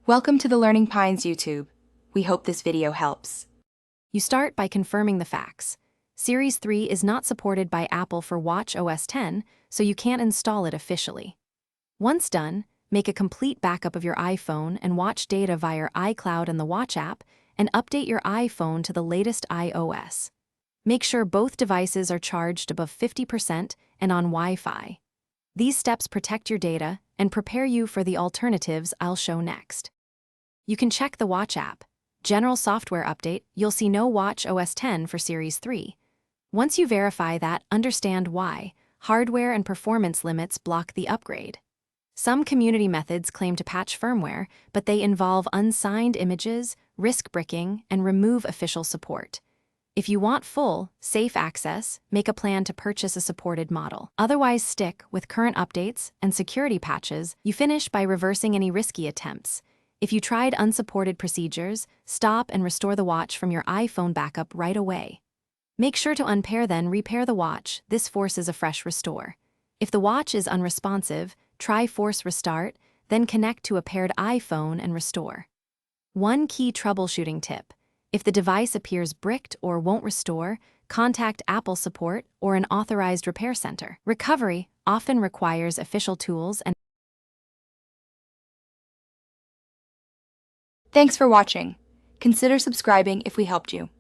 Welcome to the Learning Pines YouTube. We hope this video helps. You start by confirming the facts. Series 3 is not supported by Apple for watchOS 10, so you can't install it officially. Once done, make a complete backup of your iPhone and watch data via iCloud and the Watch app, and update your iPhone to the latest iOS. Make sure both devices are charged above 50% and on Wi-Fi. These steps protect your data and prepare you for the alternatives I'll show next. You can check the Watch app. General software update, you'll see no watchOS 10 for Series 3. Once you verify that, understand why. Hardware and performance limits block the upgrade. Some community methods claim to patch firmware, but they involve unsigned images, risk bricking, and remove official support. If you want full, safe access, make a plan to purchase a supported model. Otherwise, stick with current updates and security patches. You finish by reversing any risky attempts. If you tried unsupported procedures, stop and restore the watch from your iPhone backup right away. Make sure to unpair then repair the watch. This forces a fresh restore. If the watch is unresponsive, try force restart, then connect to a paired iPhone and restore. One key troubleshooting tip: if the device appears bricked or won't restore, contact Apple support or an authorized repair center. Recovery often requires official tools and Thanks for watching. Consider subscribing if we helped you.